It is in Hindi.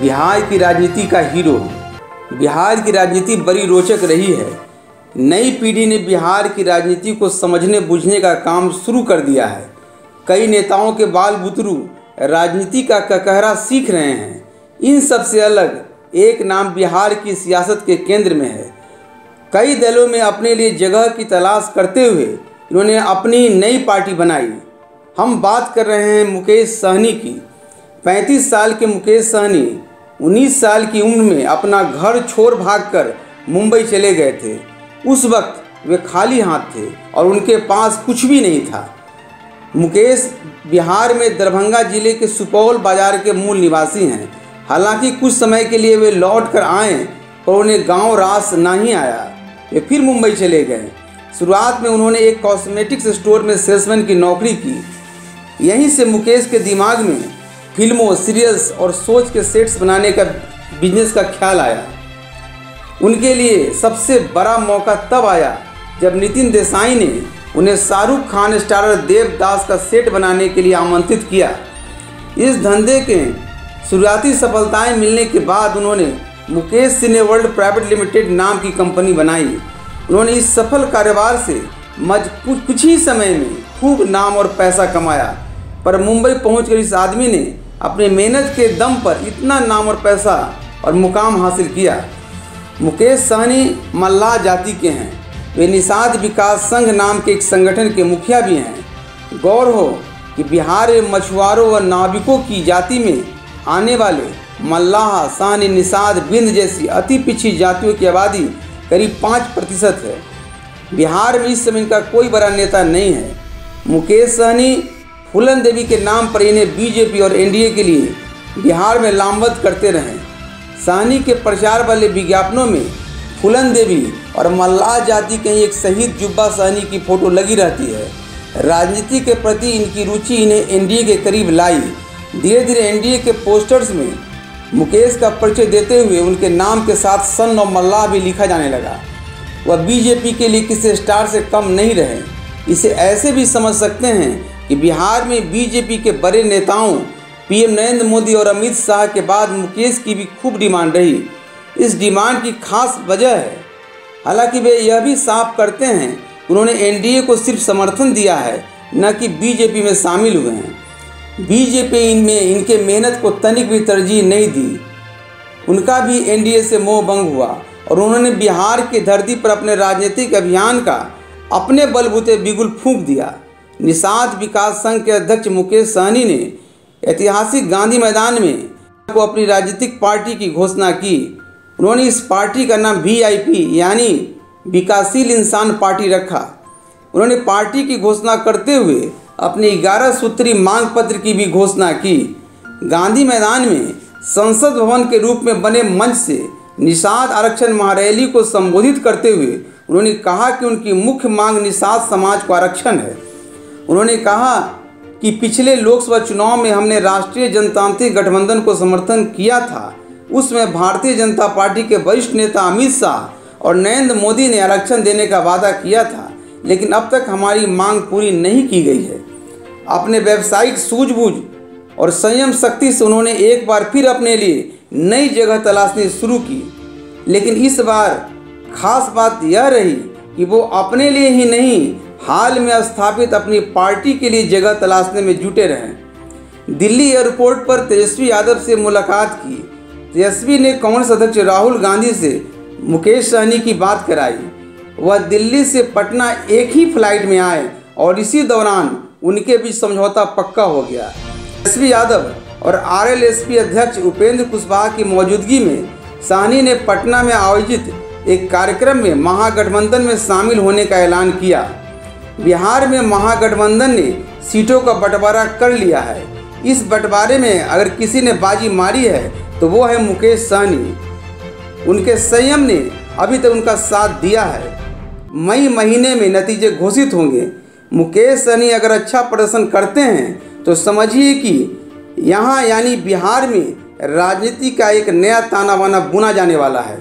बिहार की राजनीति का हीरो। बिहार की राजनीति बड़ी रोचक रही है। नई पीढ़ी ने बिहार की राजनीति को समझने बूझने का काम शुरू कर दिया है। कई नेताओं के बाल बुतरू राजनीति का ककहरा सीख रहे हैं। इन सब से अलग एक नाम बिहार की सियासत के केंद्र में है। कई दलों में अपने लिए जगह की तलाश करते हुए इन्होंने अपनी नई पार्टी बनाई। हम बात कर रहे हैं मुकेश सहनी की। 35 साल के मुकेश सहनी 19 साल की उम्र में अपना घर छोड़ भागकर मुंबई चले गए थे। उस वक्त वे खाली हाथ थे और उनके पास कुछ भी नहीं था। मुकेश बिहार में दरभंगा जिले के सुपौल बाजार के मूल निवासी हैं। हालांकि कुछ समय के लिए वे लौट कर आए पर उन्हें गांव रास नहीं आया। वे फिर मुंबई चले गए। शुरुआत में उन्होंने एक कॉस्मेटिक्स स्टोर में सेल्समैन की नौकरी की। यहीं से मुकेश के दिमाग में फिल्मों, सीरियल्स और सोच के सेट्स बनाने का बिजनेस का ख्याल आया। उनके लिए सबसे बड़ा मौका तब आया जब नितिन देसाई ने उन्हें शाहरुख खान स्टारर देवदास का सेट बनाने के लिए आमंत्रित किया। इस धंधे के शुरुआती सफलताएं मिलने के बाद उन्होंने मुकेश सिनेवर्ल्ड प्राइवेट लिमिटेड नाम की कंपनी बनाई। उन्होंने इस सफल कारोबार से कुछ ही समय में खूब नाम और पैसा कमाया। पर मुंबई पहुंचकर इस आदमी ने अपनी मेहनत के दम पर इतना नाम और पैसा और मुकाम हासिल किया। मुकेश सहनी मल्लाह जाति के हैं। वे निषाद विकास संघ नाम के एक संगठन के मुखिया भी हैं। गौर हो कि बिहार में मछुआरों व नाविकों की जाति में आने वाले मल्लाह, सहनी, निषाद, बिंद जैसी अति पिछड़ी जातियों की आबादी करीब 5% है। बिहार में इस समय इनका कोई बड़ा नेता नहीं है। मुकेश सहनी फूलन देवी के नाम पर इन्हें बीजेपी और एनडीए के लिए बिहार में लामबंद करते रहे। सहनी के प्रचार वाले विज्ञापनों में फूलन देवी और मल्लाह जाति के एक शहीद जुब्बा सहनी की फोटो लगी रहती है। राजनीति के प्रति इनकी रुचि इन्हें एनडीए के करीब लाई। धीरे धीरे एनडीए के पोस्टर्स में मुकेश का परिचय देते हुए उनके नाम के साथ सन और मल्लाह भी लिखा जाने लगा। वह बीजेपी के लिए किसी स्टार से कम नहीं रहे। इसे ऐसे भी समझ सकते हैं कि बिहार में बीजेपी के बड़े नेताओं पीएम नरेंद्र मोदी और अमित शाह के बाद मुकेश की भी खूब डिमांड रही। इस डिमांड की खास वजह है। हालांकि वे यह भी साफ करते हैं उन्होंने एनडीए को सिर्फ समर्थन दिया है, न कि बीजेपी में शामिल हुए हैं। बीजेपी इनमें इनके मेहनत को तनिक भी तरजीह नहीं दी। उनका भी एनडीए से मोह भंग हुआ और उन्होंने बिहार की धरती पर अपने राजनीतिक अभियान का अपने बलबूते बिगुल फूंक दिया। निषाद विकास संघ के अध्यक्ष मुकेश सहनी ने ऐतिहासिक गांधी मैदान में को अपनी राजनीतिक पार्टी की घोषणा की। उन्होंने इस पार्टी का नाम VIP यानी विकासशील इंसान पार्टी रखा। उन्होंने पार्टी की घोषणा करते हुए अपनी 11 सूत्री मांग पत्र की भी घोषणा की। गांधी मैदान में संसद भवन के रूप में बने मंच से निषाद आरक्षण महारैली को संबोधित करते हुए उन्होंने कहा कि उनकी मुख्य मांग निषाद समाज को आरक्षण है। उन्होंने कहा कि पिछले लोकसभा चुनाव में हमने राष्ट्रीय जनतांत्रिक गठबंधन को समर्थन किया था। उसमें भारतीय जनता पार्टी के वरिष्ठ नेता अमित शाह और नरेंद्र मोदी ने आरक्षण देने का वादा किया था, लेकिन अब तक हमारी मांग पूरी नहीं की गई है। अपने व्यावसायिक सूझबूझ और संयम शक्ति से उन्होंने एक बार फिर अपने लिए नई जगह तलाशनी शुरू की। लेकिन इस बार खास बात यह रही कि वो अपने लिए ही नहीं, हाल में स्थापित अपनी पार्टी के लिए जगह तलाशने में जुटे रहें। दिल्ली एयरपोर्ट पर तेजस्वी यादव से मुलाकात की। तेजस्वी ने कांग्रेस अध्यक्ष राहुल गांधी से मुकेश सहनी की बात कराई। वह दिल्ली से पटना एक ही फ्लाइट में आए और इसी दौरान उनके बीच समझौता पक्का हो गया। तेजस्वी यादव और RLSP अध्यक्ष उपेंद्र कुशवाहा की मौजूदगी में सहनी ने पटना में आयोजित एक कार्यक्रम में महागठबंधन में शामिल होने का ऐलान किया। बिहार में महागठबंधन ने सीटों का बंटवारा कर लिया है। इस बंटवारे में अगर किसी ने बाजी मारी है तो वो है मुकेश सहनी। उनके संयम ने अभी तक उनका साथ दिया है। मई महीने में नतीजे घोषित होंगे। मुकेश सहनी अगर अच्छा प्रदर्शन करते हैं तो समझिए कि यहाँ यानी बिहार में राजनीति का एक नया ताना बाना बुना जाने वाला है।